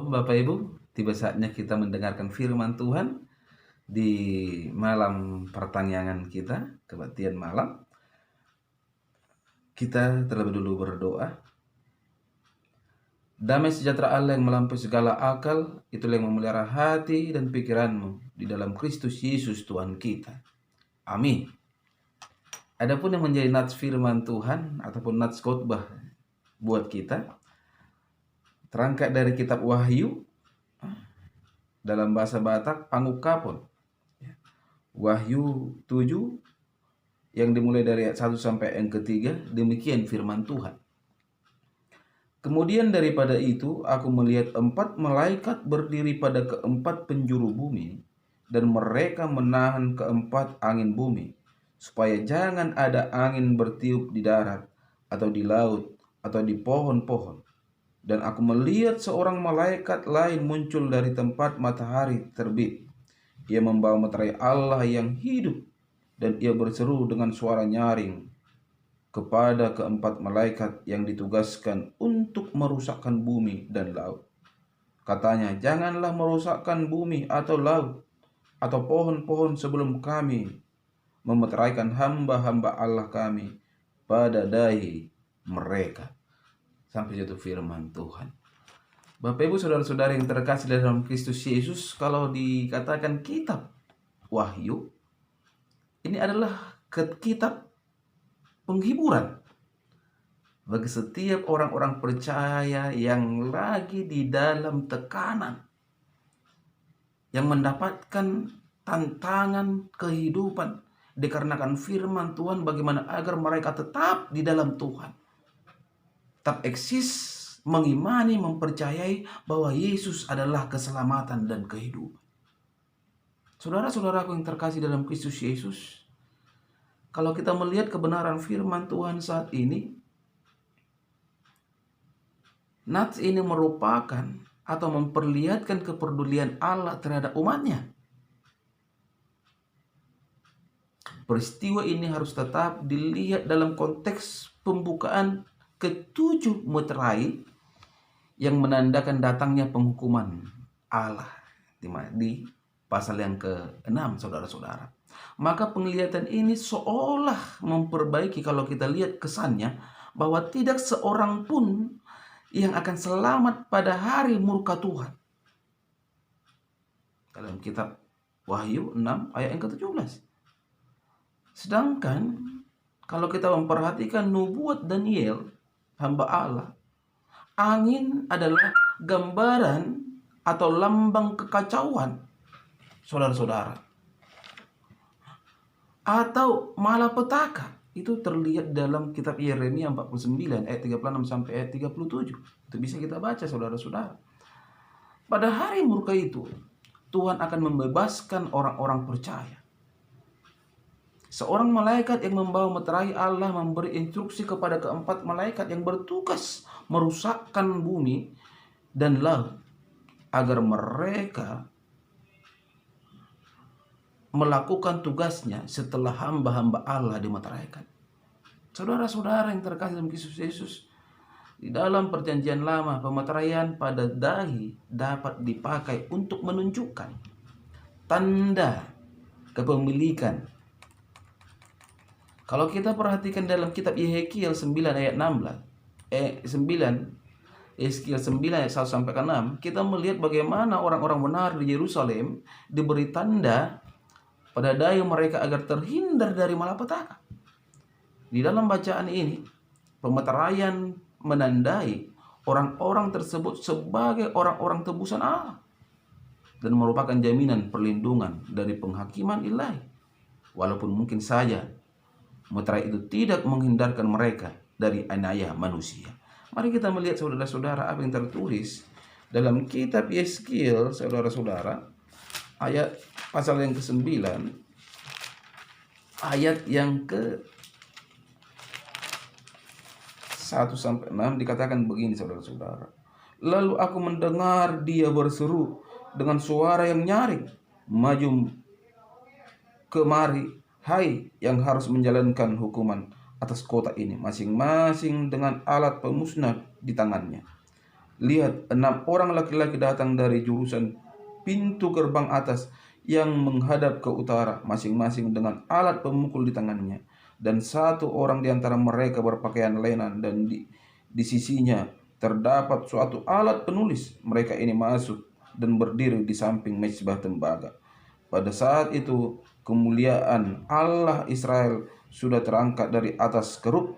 Shalom Bapak Ibu, tiba saatnya kita mendengarkan firman Tuhan di malam pertanyaan kita, kebaktian malam. Kita terlebih dulu berdoa. Damai sejahtera Allah yang melampaui segala akal, itulah yang memelihara hati dan pikiranmu di dalam Kristus Yesus Tuhan kita. Amin. Adapun yang menjadi nats firman Tuhan ataupun nats khotbah buat kita, terangkat dari kitab Wahyu dalam bahasa Batak Pangukapon. Wahyu 7 yang dimulai dari ayat 1 sampai yang ketiga, demikian firman Tuhan. Kemudian daripada itu aku melihat 4 malaikat berdiri pada keempat penjuru bumi, dan mereka menahan keempat angin bumi, supaya jangan ada angin bertiup di darat atau di laut atau di pohon-pohon. Dan aku melihat seorang malaikat lain muncul dari tempat matahari terbit. Ia membawa meterai Allah yang hidup, dan ia berseru dengan suara nyaring kepada keempat malaikat yang ditugaskan untuk merusakkan bumi dan laut. Katanya, janganlah merusakkan bumi atau laut atau pohon-pohon sebelum kami memeteraikan hamba-hamba Allah kami pada dahi mereka. Sampai jatuh firman Tuhan. Bapak Ibu saudara-saudara yang terkasih dalam Kristus Yesus, kalau dikatakan kitab Wahyu, ini adalah kitab penghiburan bagi setiap orang-orang percaya yang lagi di dalam tekanan, yang mendapatkan tantangan kehidupan dikarenakan firman Tuhan, bagaimana agar mereka tetap di dalam Tuhan, tetap eksis, mengimani, mempercayai bahwa Yesus adalah keselamatan dan kehidupan. Saudara-saudaraku yang terkasih dalam Kristus Yesus, kalau kita melihat kebenaran firman Tuhan saat ini, nats ini merupakan atau memperlihatkan kepedulian Allah terhadap umatnya. Peristiwa ini harus tetap dilihat dalam konteks pembukaan ke-7 meterai yang menandakan datangnya penghukuman Allah di pasal yang ke-6, saudara-saudara. Maka penglihatan ini seolah memperbaiki, kalau kita lihat kesannya, bahwa tidak seorang pun yang akan selamat pada hari murka Tuhan. Dalam kitab Wahyu 6 ayat yang ke-17. Sedangkan kalau kita memperhatikan nubuat Daniel, hamba Allah, angin adalah gambaran atau lambang kekacauan, saudara-saudara. Atau malapetaka. Itu terlihat dalam kitab Yeremia 49 ayat 36 sampai ayat 37. Itu bisa kita baca, saudara-saudara. Pada hari murka itu, Tuhan akan membebaskan orang-orang percaya. Seorang malaikat yang membawa meterai Allah memberi instruksi kepada keempat malaikat yang bertugas merusakkan bumi dan laut, agar mereka melakukan tugasnya setelah hamba-hamba Allah dimeteraikan. Saudara-saudara yang terkasih dalam Kristus Yesus, di dalam perjanjian lama, pemeteraian pada dahi dapat dipakai untuk menunjukkan tanda kepemilikan. Kalau kita perhatikan dalam kitab Yeskiel 9 ayat 9 Yeskiel 9 ayat 1 sampai 6, kita melihat bagaimana orang-orang benar di Yerusalem diberi tanda pada dahi mereka agar terhindar dari malapetaka. Di dalam bacaan ini, pemeteraian menandai orang-orang tersebut sebagai orang-orang tebusan Allah dan merupakan jaminan perlindungan dari penghakiman ilahi. Walaupun mungkin saja meterai itu tidak menghindarkan mereka dari aniaya manusia. Mari kita melihat, saudara-saudara, apa yang tertulis dalam kitab Yeskiel, saudara-saudara, ayat pasal yang ke-9, ayat yang ke-1 sampai 6 dikatakan begini, saudara-saudara. Lalu aku mendengar dia berseru dengan suara yang nyaring, maju kemari, hai yang harus menjalankan hukuman atas kota ini, masing-masing dengan alat pemusnah di tangannya. lihat 6 orang laki-laki datang dari jurusan pintu gerbang atas yang menghadap ke utara, masing-masing dengan alat pemukul di tangannya. Dan 1 orang di antara mereka berpakaian lenan, dan di sisinya terdapat suatu alat penulis. Mereka ini masuk dan berdiri di samping mezbah tembaga. Pada saat itu kemuliaan Allah Israel sudah terangkat dari atas kerub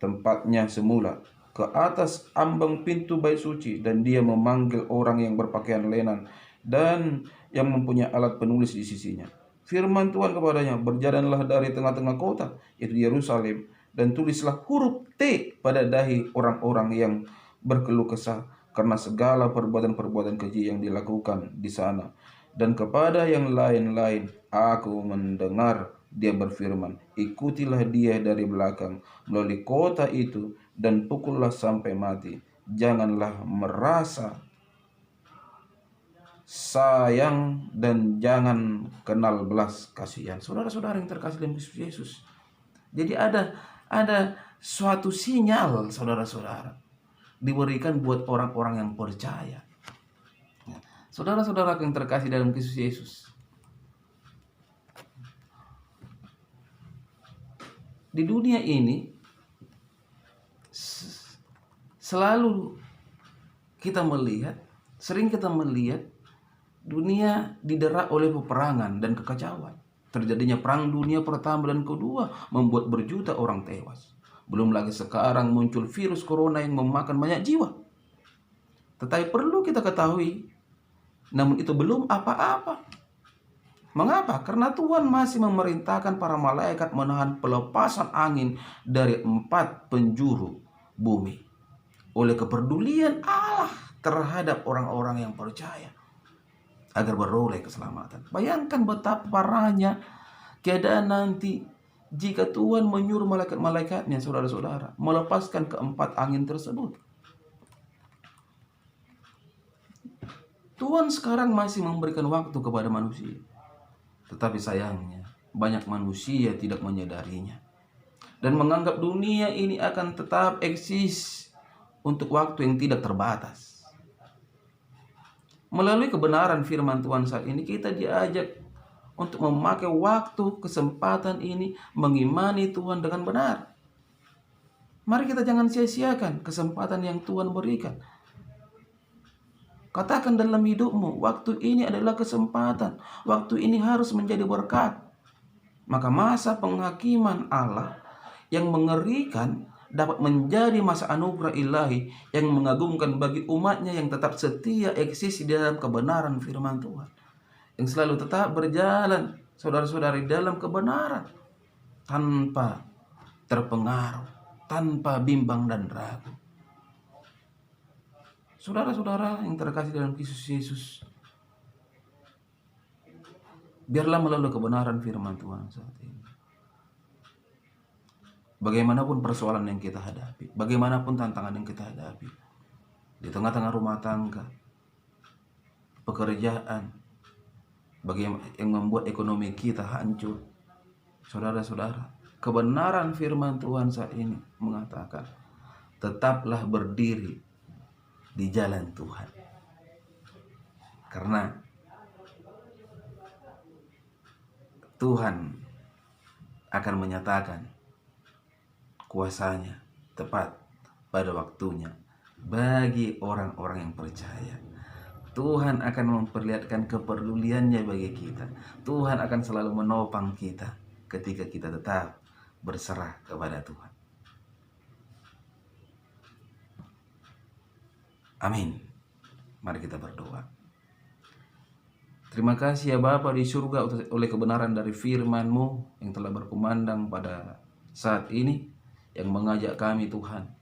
tempatnya semula ke atas ambang pintu bait suci, dan dia memanggil orang yang berpakaian lenan dan yang mempunyai alat penulis di sisinya. Firman Tuhan kepadanya, berjalanlah dari tengah-tengah kota, yaitu Yerusalem, dan tulislah huruf T pada dahi orang-orang yang berkeluh kesah karena segala perbuatan-perbuatan keji yang dilakukan di sana. Dan kepada yang lain-lain aku mendengar dia berfirman, ikutilah dia dari belakang melalui kota itu dan pukullah sampai mati. Janganlah merasa sayang dan jangan kenal belas kasihan. Saudara-saudara yang terkasih dalam Kristus Yesus. Jadi ada suatu sinyal, saudara-saudara, diberikan buat orang-orang yang percaya. Saudara-saudara yang terkasih dalam Kristus Yesus, di dunia ini selalu sering kita melihat dunia didera oleh peperangan dan kekacauan. Terjadinya perang dunia pertama dan kedua membuat berjuta orang tewas. Belum lagi sekarang muncul virus corona yang memakan banyak jiwa. Tetapi perlu kita ketahui, namun itu belum apa-apa. Mengapa? Karena Tuhan masih memerintahkan para malaikat menahan pelepasan angin dari 4 penjuru bumi. Oleh kepedulian Allah terhadap orang-orang yang percaya, agar beroleh keselamatan. Bayangkan betapa parahnya keadaan nanti jika Tuhan menyuruh malaikat-malaikatnya, saudara-saudara, melepaskan ke-4 angin tersebut. Tuhan sekarang masih memberikan waktu kepada manusia. Tetapi sayangnya, banyak manusia tidak menyadarinya dan menganggap dunia ini akan tetap eksis untuk waktu yang tidak terbatas. Melalui kebenaran firman Tuhan saat ini, kita diajak untuk memakai waktu, kesempatan ini, mengimani Tuhan dengan benar. Mari kita jangan sia-siakan kesempatan yang Tuhan berikan. Katakan dalam hidupmu, waktu ini adalah kesempatan. Waktu ini harus menjadi berkat. Maka masa penghakiman Allah yang mengerikan dapat menjadi masa anugerah ilahi yang mengagumkan bagi umatnya yang tetap setia eksis di dalam kebenaran firman Tuhan. Yang selalu tetap berjalan, saudara-saudari, dalam kebenaran. Tanpa terpengaruh, tanpa bimbang dan ragu. Saudara-saudara yang terkasih dalam Kristus Yesus, biarlah melalui kebenaran firman Tuhan saat ini, bagaimanapun persoalan yang kita hadapi, bagaimanapun tantangan yang kita hadapi, di tengah-tengah rumah tangga, pekerjaan, bagaimana yang membuat ekonomi kita hancur, saudara-saudara, kebenaran firman Tuhan saat ini mengatakan, tetaplah berdiri di jalan Tuhan. Karena Tuhan akan menyatakan kuasanya tepat pada waktunya bagi orang-orang yang percaya. Tuhan akan memperlihatkan kepeduliannya bagi kita. Tuhan akan selalu menopang kita ketika kita tetap berserah kepada Tuhan. Amin. Mari kita berdoa. Terima kasih ya Bapa di surga oleh kebenaran dari firman-Mu yang telah berkumandang pada saat ini, yang mengajak kami Tuhan,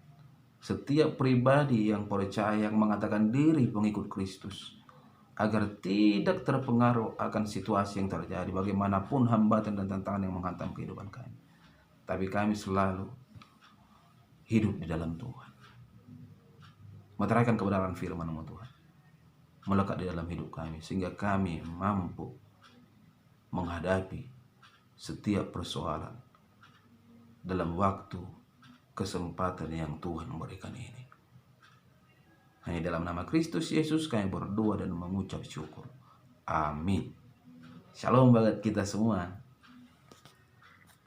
setiap pribadi yang percaya, yang mengatakan diri pengikut Kristus, agar tidak terpengaruh akan situasi yang terjadi, bagaimanapun hambatan dan tantangan yang menghantam kehidupan kami. Tapi kami selalu hidup di dalam Tuhan, meteraikan kebenaran firman-Mu Tuhan, melekat di dalam hidup kami, sehingga kami mampu menghadapi setiap persoalan dalam waktu kesempatan yang Tuhan memberikan ini. Hanya dalam nama Kristus Yesus kami berdoa dan mengucap syukur. Amin. Shalom buat kita semua.